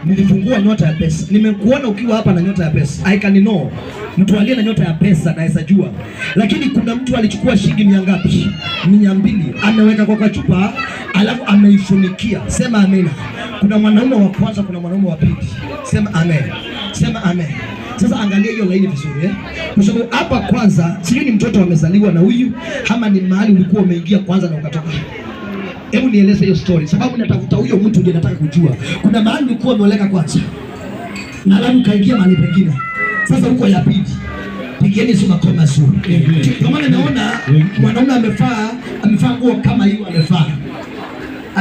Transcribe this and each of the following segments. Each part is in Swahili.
Nilifungua nyota ya pesa. Nimekuona ukiwa hapa na nyota ya pesa. I can know. Mtu aliye na nyota ya pesa naweza jua. Lakini kuna mtu alichukua shilingi mia ngapi? 200. Ameweka kwa kachupa, alafu ameifunikia. Sema amina. Kuna mwanaume wa kwanza, kuna mwanaume wa pili. Sema amen. Sema amen. Sasa angalia hiyo laini vizuri kwa sababu hapa kwanza sijui ni mtoto amezaliwa na huyu ama ni mahali ulikuwa umeingia kwanza na ukatoka. Hebu nieleze hiyo story sababu natafuta huyo mtu ndiye nataka kujua. Kuna mahali ulikuwa umeoleka kwanza na alafu kaingia mahali pengine. Sasa huko ya pili. Pigieni sima kwa mazuri. Kwa maana naona mwanaume amevaa nguo kama hiyo amevaa.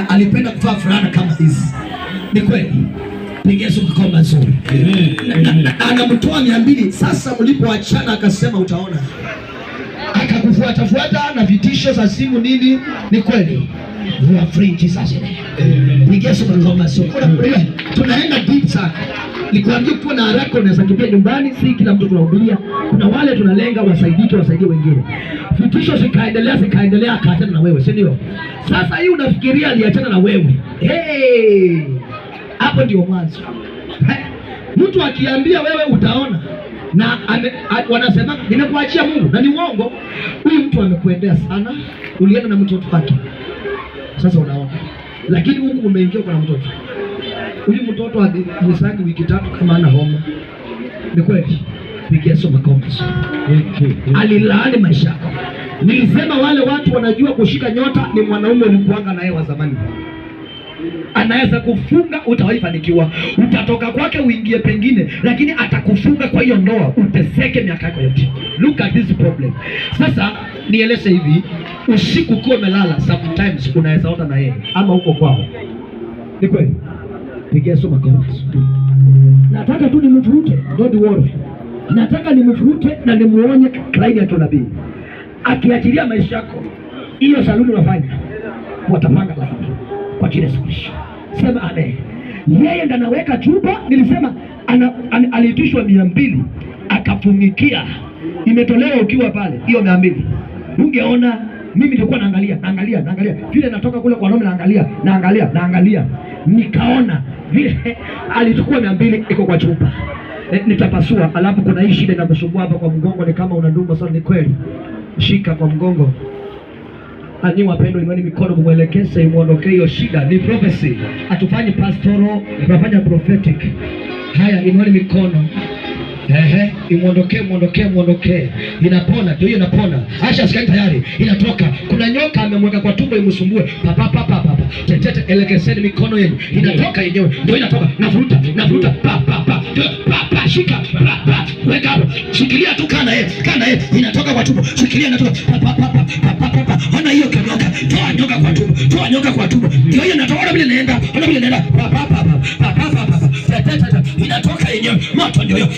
Alipenda kuvaa fulana kama hizi. Ni kweli? Yesu kwa mazuri. Anamtoa 200. Sasa mlipoachana akasema utaona. Akakufuata na vitisho za simu nini? Ni kweli. You are free Jesus. Yesu kwa mazuri. Tunaenda deep sana. Nikwambia ukiwa na haraka unaweza kimbia nyumbani, si kila mtu tunahubiria. Kuna wale tunalenga wasaidike wengine. Vitisho zikaendelea akaachana na wewe, si ndio? Sasa hii unafikiria aliachana na wewe. Hey! Hapo ndio mwanzo. Mtu akiambia wewe utaona na wanasema nimekuachia Mungu na ni uongo. Huyu mtu amekuendea sana, ulienda na mtoto wake. Sasa unaona. Lakini Mungu umeingia kwa mtoto. Huyu mtoto alisangi wiki 3 kama ana homa. Ni kweli? Pigia soma kompas. Alilaani maisha yako. Nilisema wale watu wanajua kushika nyota ni mwanaume ulikuanga naye wa zamani. Anaweza kufunga utawaifanikiwa. Utatoka kwake uingie pengine, lakini atakufunga kwa hiyo ndoa uteseke miaka yako yote. Look at this problem. Sasa nieleze hivi, usiku ukiwa umelala sometimes unaweza ona na yeye ama uko kwao. Ni kweli? Pigia soma kompas. Nataka tu nimfurute, don't worry. Nataka nimfurute na nimuonye klaini ya tunabii. Akiachilia maisha yako, hiyo saluni unafanya watapanga laini kwa kile siku. Sema amen. Yeye ndo anaweka chupa, nilisema aliitishwa 200 akafungikia. Imetolewa ukiwa pale, hiyo 200. Ungeona mimi nilikuwa naangalia vile natoka kule kwa nome naangalia. Nikaona vile alichukua 200 iko kwa chupa. Nitapasua, alafu kuna hii shida inakusumbua hapa kwa mgongo, ni kama unadumba sana. Ni kweli? Shika kwa mgongo. Ani wapendo, imani mikono mwelekeze imuondokee hiyo shida. Ni prophecy. Hatufanyi pastoral, tunafanya prophetic. Haya, imani mikono. Imuondokee. Inapona, ndio hiyo inapona. Asha sikai tayari, inatoka. Kuna nyoka amemweka kwa tumbo imsumbue. Papa. Tetete elekezeni mikono yenu. Inatoka yenyewe. Ndio inatoka. Navuta. Papa. Shika. Weka hapo. Shikilia tu kana yeye. Inatoka kwa tumbo. Shikilia inatoka. Papa. Ona hiyo nyoka. Toa nyoka kwa tumbo. Ndio hiyo inatoka. Ona vile inaenda. Papa. Inatoka yenyewe. Moto ndio hiyo.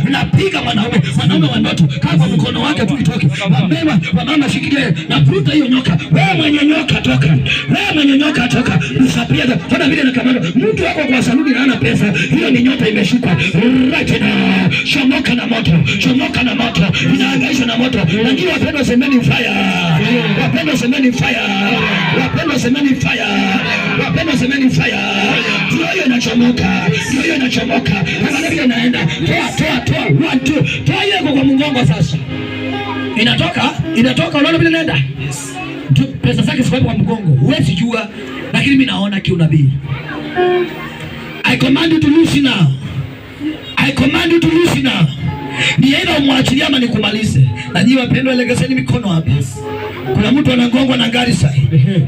Napiga mwanaume wa ndoto kama mkono wake tu itoke. Mama shikilia. Navuta hiyo nyoka. Wewe mwenye nyoka toka. Usapia. Ona vile na kamera. Mtu wako kwa saluni na ana pesa. Hiyo ni nyota imeshuka. Right now. Chomoka na moto. Inaangaishwa na moto. Lakini wapendwa semeni fire. Hiyo inachomoka. Angalia vile inaenda. Toa. 1 2. Toa hiyo kwa mgongo sasa. Inatoka unaona vile inaenda? Yes. Pesa zake ziko kwa mgongo. Huwezi jua, lakini mimi naona kiunabii. I command you to lose now. Ni aidha umwachilie ama nikumalize. Na nyinyi wapendwa, elekezeni mikono hapa. Kuna mtu anagongwa na gari sasa.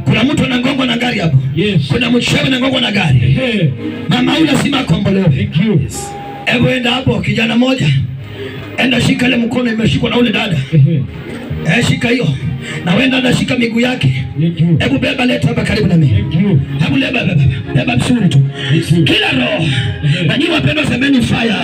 Kuna mtu anagongwa na gari hapo. Yes. Kuna mchewe anagongwa na gari. Mama yule sima kombolewa. Thank you. Hebu enda hapo kijana moja. Enda shika ile mkono imeshikwa na ule dada. Shika hiyo. Na wenda anashika miguu yake. Hebu beba, leta hapa karibu na mimi. Hebu beba vizuri tu. Kila roho. Na nyinyi wapendwa semeni fire.